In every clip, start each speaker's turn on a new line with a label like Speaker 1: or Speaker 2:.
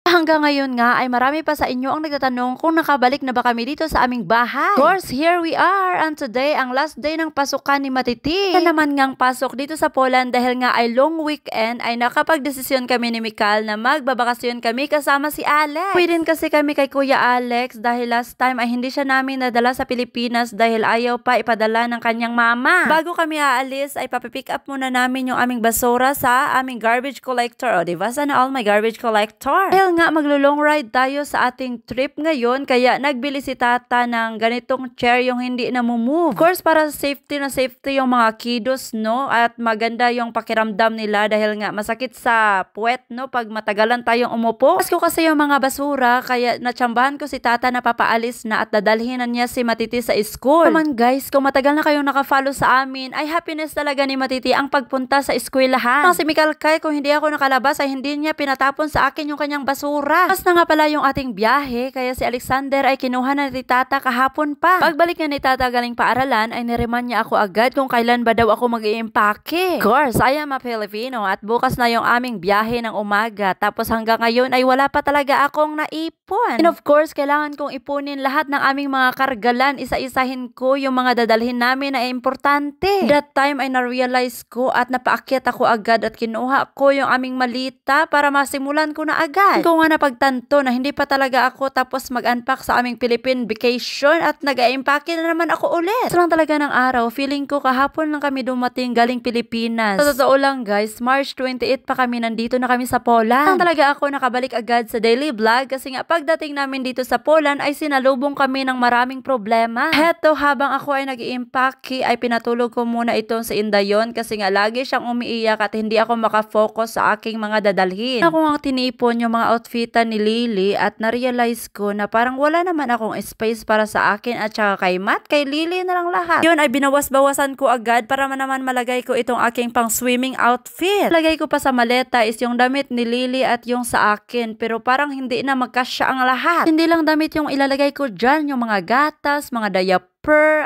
Speaker 1: Hanggang ngayon nga ay marami pa sa inyo ang nagtatanong kung nakabalik na ba kami dito sa aming bahay. Of course, here we are, and today ang last day ng pasukan ni Matiti. Na naman ngang pasok dito sa Poland dahil nga ay long weekend ay nakapagdesisyon kami ni Mikal na magbabakasyon kami kasama si Alex. Pwede kasi kami kay Kuya Alex dahil last time ay hindi siya namin nadala sa Pilipinas dahil ayaw pa ipadala ng kanyang mama. Bago kami aalis ay papipick up muna namin yung aming basura sa aming garbage collector. O diba, sana all my garbage collector. Dahil nga maglo-long ride tayo sa ating trip ngayon kaya nagbili si Tata ng ganitong chair yung hindi na move. Of course, para safety na safety yung mga kiddos, no? At maganda yung pakiramdam nila dahil nga masakit sa puwet, no? Pag matagalan tayong umupo. Mas ko kasi yung mga basura kaya natsambahan ko si Tata na papaalis na at dadalhin na niya si Matiti sa school. Come on guys, kung matagal na kayong nakafollow sa amin, ay happiness talaga ni Matiti ang pagpunta sa eskwelahan. Si Mikal Kay, kung hindi ako nakalabas ay hindi niya pinatapon sa akin yung kanyang basura. Mas na nga pala yung ating biyahe kaya si Alexander ay kinuha na ni Tata kahapon pa. Pagbalik niya ni Tata galing paaralan ay nireman niya ako agad kung kailan ba daw ako mag-iimpake. Of course, I am a Filipino at bukas na yung aming biyahe ng umaga tapos hanggang ngayon ay wala pa talaga akong naipon. And of course, kailangan kong ipunin lahat ng aming mga kargalan, isa-isahin ko yung mga dadalhin namin na importante. That time ay na-realize ko at napaakyat ako agad at kinuha ko yung aming malita para masimulan ko na agad. Kung nga napagtanto na hindi pa talaga ako tapos mag-unpack sa aming Philippine vacation at nag-aimpake na naman ako ulit. Sarang talaga ng araw, feeling ko kahapon lang kami dumating galing Pilipinas. Sa totoo lang guys, March 28 pa kami nandito na kami sa Poland. Sarang talaga ako nakabalik agad sa daily vlog kasi nga pagdating namin dito sa Poland ay sinalubong kami ng maraming problema. Heto, habang ako ay nag-iimpake ay pinatulog ko muna itong si Indayon kasi nga lagi siyang umiiyak at hindi ako makafocus sa aking mga dadalhin. Ako ang tinipon yung mga outfitan ni Lily at na-realize ko na parang wala naman akong space para sa akin at saka kay Matt, kay Lily na lang lahat. Yun ay binawas-bawasan ko agad para naman malagay ko itong aking pang swimming outfit. Lagay ko pa sa maleta is yung damit ni Lily at yung sa akin pero parang hindi na magkasya ang lahat. Hindi lang damit yung ilalagay ko dyan, yung mga gatas, mga diaper,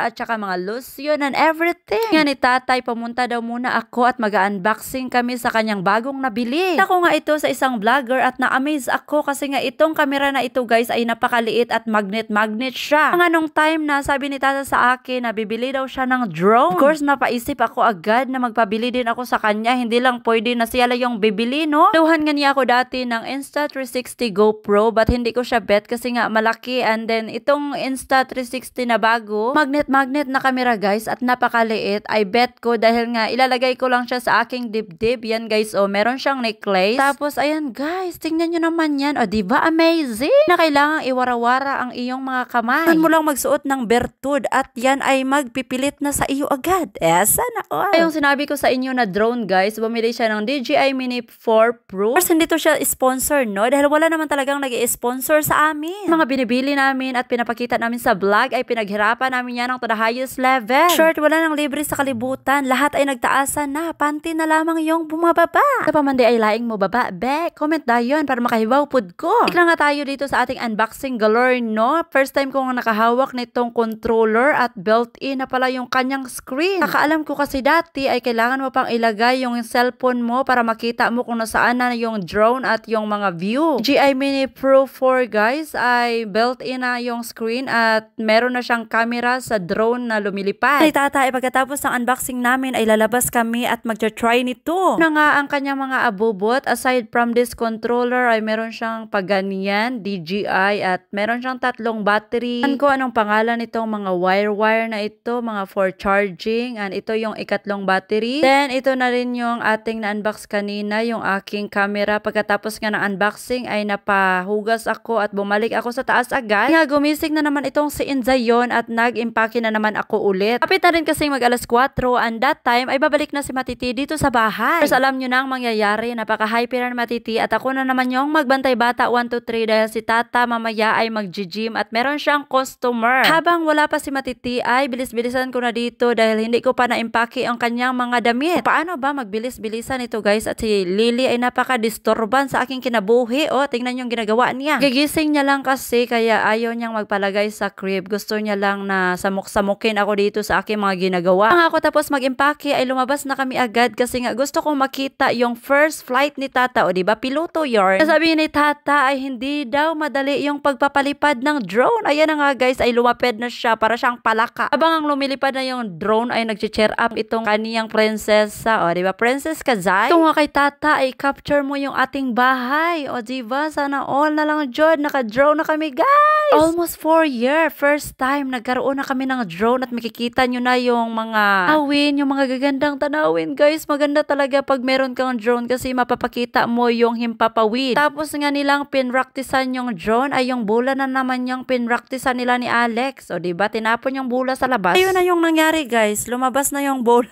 Speaker 1: at saka mga lotion and everything. Nga ni Tatay, pumunta daw muna ako at mag-unboxing kami sa kanyang bagong nabili. Ako nga ito sa isang vlogger at na-amaze ako kasi nga itong camera na ito guys ay napakaliit at magnet-magnet siya. Ang anong time na sabi ni Tata sa akin na bibili daw siya ng drone. Of course, napaisip ako agad na magpabili din ako sa kanya. Hindi lang pwede na siya lang yung bibili, no? Luhan nga niya ako dati ng Insta360 GoPro but hindi ko siya bet kasi nga malaki and then itong Insta360 na bago magnet-magnet na camera guys at napakaliit. I bet ko dahil nga ilalagay ko lang siya sa aking dibdib. Yan guys, oh, meron siyang necklace. Tapos ayan guys, tingnan nyo naman yan. O diba amazing? Na kailangang iwara-wara ang iyong mga kamay. Saan mo lang magsuot ng bertud at yan ay magpipilit na sa iyo agad. Sana all. Yung sinabi ko sa inyo na drone guys, bumili siya ng DJI Mini 4 Pro. Of course, hindi to siya sponsor, no? Dahil wala naman talagang nag-i-sponsor sa amin. Mga binibili namin at pinapakita namin sa vlog ay pinaghirapan namin yan to the highest level. Short, wala nang libre sa kalibutan. Lahat ay nagtaasan na. Panty na lamang yung bumababa. Kapag mandi ay laing mo baba, comment dayon para makahibaw pud ko. Ikla nga tayo dito sa ating unboxing galore, no? First time ko nga nakahawak nitong controller at built-in na pala yung kanyang screen. Kakaalam ko kasi dati ay kailangan mo pang ilagay yung cellphone mo para makita mo kung nasaan na yung drone at yung mga view. DJI Mini Pro 4 guys ay built-in na yung screen at meron na siyang camera sa drone na lumilipad. Ay Tata, pagkatapos ng unboxing namin ay lalabas kami at magta-try nito. Na nga ang kanyang mga abubot. Aside from this controller ay meron siyang paganyan, DJI at meron siyang 3 battery. Ko anong pangalan nitong mga wire-wire na ito, mga for charging, and ito yung 2 battery. Then ito na rin yung ating na-unbox kanina, yung aking camera. Pagkatapos nga ng unboxing ay napahugas ako at bumalik ako sa taas agad. Nga gumising na naman itong si Inzayon at nag-impake na naman ako ulit. Kapit na rin kasi mag alas 4 and that time ay babalik na si Matiti dito sa bahay. Pero alam nyo na ang mangyayari, napaka-hyper na Matiti at ako na naman yung magbantay bata 1, 2, 3 dahil si Tata mamaya ay mag-gym at meron siyang customer. Habang wala pa si Matiti ay bilis-bilisan ko na dito dahil hindi ko pa na-impake ang kanyang mga damit. Paano ba magbilis-bilisan ito guys at si Lily ay napaka-disturban sa aking kinabuhi. O, tingnan yung ginagawa niya. Gigising niya lang kasi kaya ayaw niyang magpalagay sa crib. Gusto niya lang na na samok-samukin ako dito sa aking mga ginagawa. Ang ako tapos mag-impake ay lumabas na kami agad kasi nga gusto kong makita yung first flight ni Tata, o diba piloto yarn. Sabi ni Tata ay hindi daw madali yung pagpapalipad ng drone. Ayan na nga guys, ay lumapad na siya para siyang palaka. Habang ang lumilipad na yung drone ay nag-cheer up itong kaniyang prinsesa, o diba Princess Kazay. Ito nga kay Tata ay capture mo yung ating bahay, o diba sana all na lang Jod, naka-drone na kami guys. Almost 4 years, first time nagkaroon na kami ng drone at makikita nyo na yung mga awin, yung mga gagandang tanawin guys. Maganda talaga pag meron kang drone kasi mapapakita mo yung himpapawid. Tapos nga nilang pinraktisan yung drone ay yung bola na naman yung pinraktisan nila ni Alex. O diba, tinapon yung bola sa labas. Ayun na yung nangyari guys, lumabas na yung bola.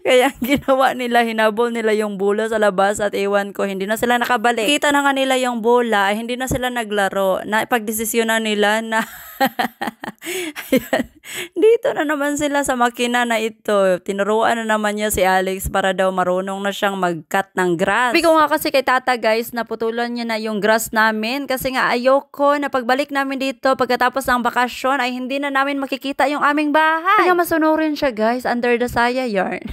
Speaker 1: Kaya ginawa nila, hinabol nila yung bola sa labas at ewan ko, hindi na sila nakabalik. Kita na nga nila yung bola, ay hindi na sila naglaro. Na ipagdesisyonan nila na ayan, dito na naman sila sa makina na ito. Tinuruan na naman niya si Alex para daw marunong na siyang mag-cut ng grass. Sabi ko nga kasi kay Tata guys, naputulan niya na yung grass namin kasi nga ayoko na pagbalik namin dito pagkatapos ng bakasyon ay hindi na namin makikita yung aming bahay. Kaya masunurin siya guys, under the saya yarn.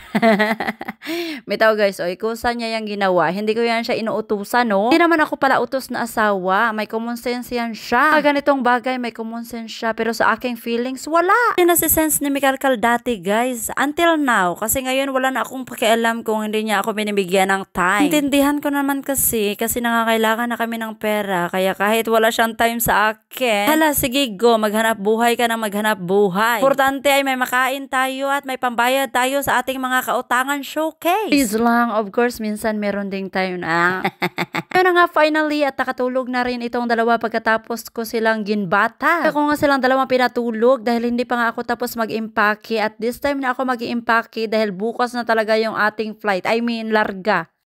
Speaker 1: Bitaw guys, o ikusa niya yung ginawa. Hindi ko yan siya inuutusan, no? Hindi naman ako pala utos na asawa. May common sense yan siya. Ganitong bagay, may common sense siya. Pero sa aking feelings, wala. Hindi na si sense ni Mikalkal dati guys. Until now. Kasi ngayon wala na akong pakialam kung hindi niya ako binibigyan ng time. Intindihan ko naman kasi nangangailangan na kami ng pera. Kaya kahit wala siyang time sa akin, hala, sige go, maghanap buhay ka na maghanap buhay. Importante ay may makain tayo at may pambayad tayo sa ating mga kautangan showcase. Please lang, of course, minsan meron ding tayo na. Yun na nga, finally, at nakatulog na rin itong dalawa pagkatapos ko silang ginbata. Ako nga silang dalawang pinatulog dahil hindi pa nga ako tapos mag-impake at this time na ako mag-impake dahil bukas na talaga yung ating flight. I mean, larga.